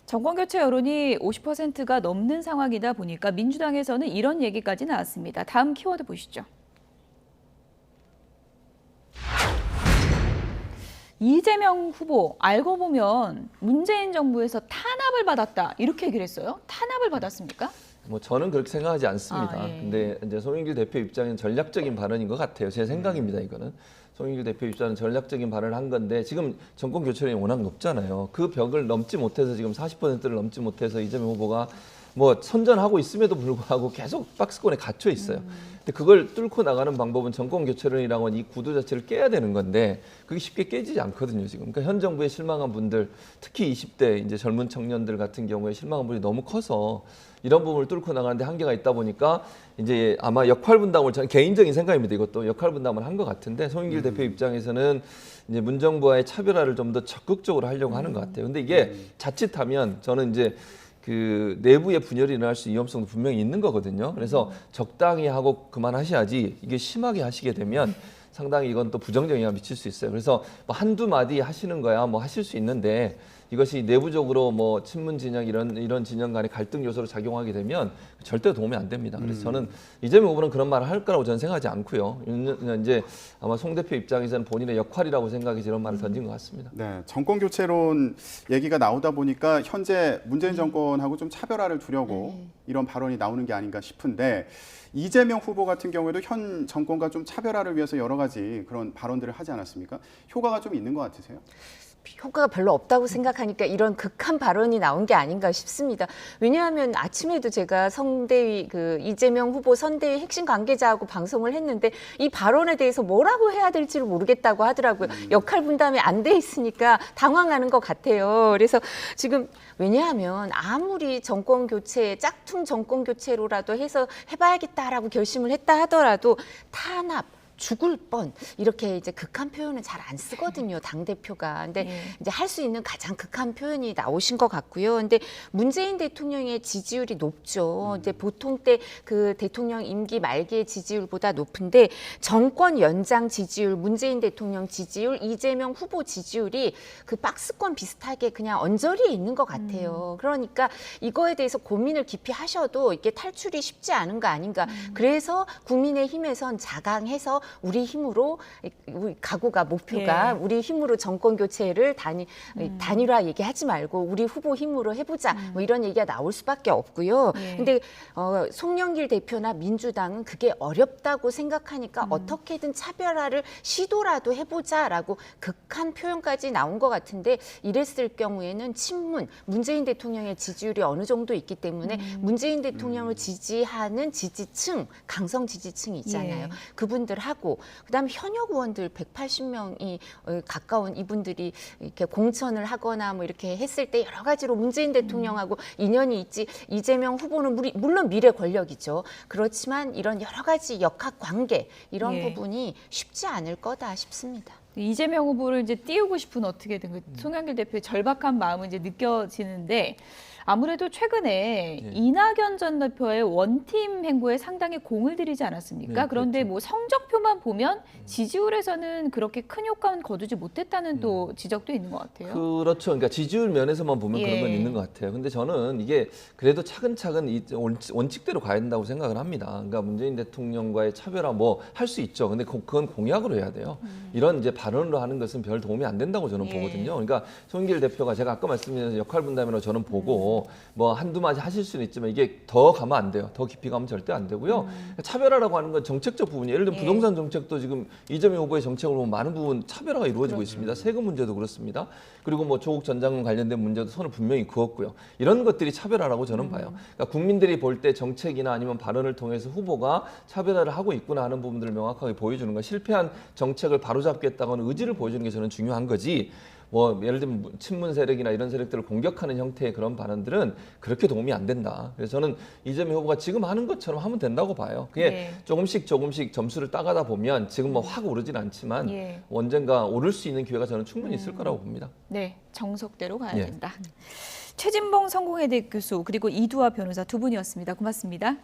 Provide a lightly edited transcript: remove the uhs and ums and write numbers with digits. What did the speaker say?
정권교체 여론이 50%가 넘는 상황이다 보니까 민주당에서는 이런 얘기까지 나왔습니다. 다음 키워드 보시죠. 이재명 후보 알고 보면 문재인 정부에서 탄압을 받았다 이렇게 얘기를 했어요. 탄압을 받았습니까? 뭐 저는 그렇게 생각하지 않습니다. 예. 근데 이제 송영길 대표 입장은 전략적인 발언인 것 같아요. 제 생각입니다. 이거는 송영길 대표 입장은 전략적인 발언을 한 건데 지금 정권 교체율이 워낙 높잖아요. 그 벽을 넘지 못해서 지금 40%를 넘지 못해서 이재명 후보가 뭐 선전하고 있음에도 불구하고 계속 박스권에 갇혀 있어요. 근데 그걸 뚫고 나가는 방법은 정권 교체론이라고 하는 이 구도 자체를 깨야 되는 건데 그게 쉽게 깨지지 않거든요, 지금. 그러니까 현 정부에 실망한 분들, 특히 20대 이제 젊은 청년들 같은 경우에 실망한 분이 너무 커서 이런 부분을 뚫고 나가는데 한계가 있다 보니까 이제 아마 역할 분담을, 저는 개인적인 생각입니다. 이것도 역할 분담을 한 것 같은데 송영길 대표 입장에서는 이제 문정부와의 차별화를 좀 더 적극적으로 하려고 하는 것 같아요. 근데 이게 자칫하면 저는 이제 그 내부의 분열이 일어날 수 위험성도 분명히 있는 거거든요. 그래서 적당히 하고 그만하셔야지 이게 심하게 하시게 되면 상당히 이건 또 부정적 영향을 미칠 수 있어요. 그래서 뭐 한두 마디 하시는 거야 뭐 하실 수 있는데 이것이 내부적으로 뭐 친문 진영 이런 진영 간의 갈등 요소로 작용하게 되면 절대 도움이 안 됩니다. 그래서 저는 이재명 후보는 그런 말을 할 거라고 저는 생각하지 않고요. 이제 아마 송 대표 입장에서는 본인의 역할이라고 생각해서 이런 말을 던진 것 같습니다. 네, 정권 교체론 얘기가 나오다 보니까 현재 문재인 정권하고 좀 차별화를 두려고 이런 발언이 나오는 게 아닌가 싶은데 이재명 후보 같은 경우에도 현 정권과 좀 차별화를 위해서 여러 가지 그런 발언들을 하지 않았습니까? 효과가 좀 있는 것 같으세요? 효과가 별로 없다고 생각하니까 이런 극한 발언이 나온 게 아닌가 싶습니다. 왜냐하면 아침에도 제가 선대위 이재명 후보 선대위 핵심 관계자하고 방송을 했는데 이 발언에 대해서 뭐라고 해야 될지를 모르겠다고 하더라고요. 역할 분담이 안 돼 있으니까 당황하는 것 같아요. 그래서 지금 왜냐하면 아무리 정권 교체, 짝퉁 정권 교체로라도 해서 해봐야겠다라고 결심을 했다 하더라도 탄압, 죽을 뻔 이렇게 이제 극한 표현은 잘 안 쓰거든요, 당 대표가. 근데 이제 할 수 있는 가장 극한 표현이 나오신 것 같고요. 근데 문재인 대통령의 지지율이 높죠. 이제 보통 때 그 대통령 임기 말기의 지지율보다 높은데 정권 연장 지지율, 문재인 대통령 지지율, 이재명 후보 지지율이 그 박스권 비슷하게 그냥 언저리에 있는 것 같아요. 그러니까 이거에 대해서 고민을 깊이 하셔도 이게 탈출이 쉽지 않은 거 아닌가. 그래서 국민의힘에선 자강해서 우리 힘으로 우리 각오가 목표가 우리 힘으로 정권 교체를 단일화 얘기하지 말고 우리 후보 힘으로 해보자 뭐 이런 얘기가 나올 수밖에 없고요. 근데 송영길 대표나 민주당은 그게 어렵다고 생각하니까 어떻게든 차별화를 시도라도 해보자라고 극한 표현까지 나온 것 같은데 이랬을 경우에는 친문 문재인 대통령의 지지율이 어느 정도 있기 때문에 문재인 대통령을 지지하는 지지층 강성 지지층이 있잖아요. 그분들하고 그다음 현역 의원들 180명이 가까운 이분들이 이렇게 공천을 하거나 뭐 이렇게 했을 때 여러 가지로 문재인 대통령하고 인연이 있지. 이재명 후보는 물론 미래 권력이죠. 그렇지만 이런 여러 가지 역학 관계 이런 부분이 쉽지 않을 거다 싶습니다. 이재명 후보를 이제 띄우고 싶은 어떻게든 그 송영길 대표의 절박한 마음은 이제 느껴지는데 아무래도 최근에 이낙연 전 대표의 원팀 행보에 상당히 공을 들이지 않았습니까? 네, 그런데 그렇죠. 뭐 성적표만 보면 지지율에서는 그렇게 큰 효과는 거두지 못했다는 또 지적도 있는 것 같아요. 그렇죠. 그러니까 지지율 면에서만 보면 그런 건 있는 것 같아요. 근데 저는 이게 그래도 차근차근 이 원칙대로 가야 된다고 생각을 합니다. 그러니까 문재인 대통령과의 차별화 뭐 할 수 있죠. 근데 그건 공약으로 해야 돼요. 이런 이제 발언으로 하는 것은 별 도움이 안 된다고 저는 보거든요. 그러니까 송영길 대표가 제가 아까 말씀드린 역할 분담이라고 저는 보고 뭐 한두 마디 하실 수는 있지만 이게 더 가면 안 돼요. 더 깊이 가면 절대 안 되고요. 차별화라고 하는 건 정책적 부분이에요. 예를 들면 부동산 정책도 지금 이재명 후보의 정책을 보면 많은 부분 차별화가 이루어지고 있습니다. 세금 문제도 그렇습니다. 그리고 뭐 조국 전 장관 관련된 문제도 손을 분명히 그었고요. 이런 것들이 차별화라고 저는 봐요. 그러니까 국민들이 볼 때 정책이나 아니면 발언을 통해서 후보가 차별화를 하고 있구나 하는 부분들을 명확하게 보여주는 거, 실패한 정책을 바로잡겠다고는 의지를 보여주는 게 저는 중요한 거지. 뭐 예를 들면 친문 세력이나 이런 세력들을 공격하는 형태의 그런 발언들은 그렇게 도움이 안 된다. 그래서 저는 이재명 후보가 지금 하는 것처럼 하면 된다고 봐요. 그게 조금씩 점수를 따가다 보면 지금 뭐 확 오르진 않지만 언젠가 오를 수 있는 기회가 저는 충분히 있을 거라고 봅니다. 네, 정석대로 가야 된다. 최진봉 성공회대 교수 그리고 이두화 변호사 두 분이었습니다. 고맙습니다.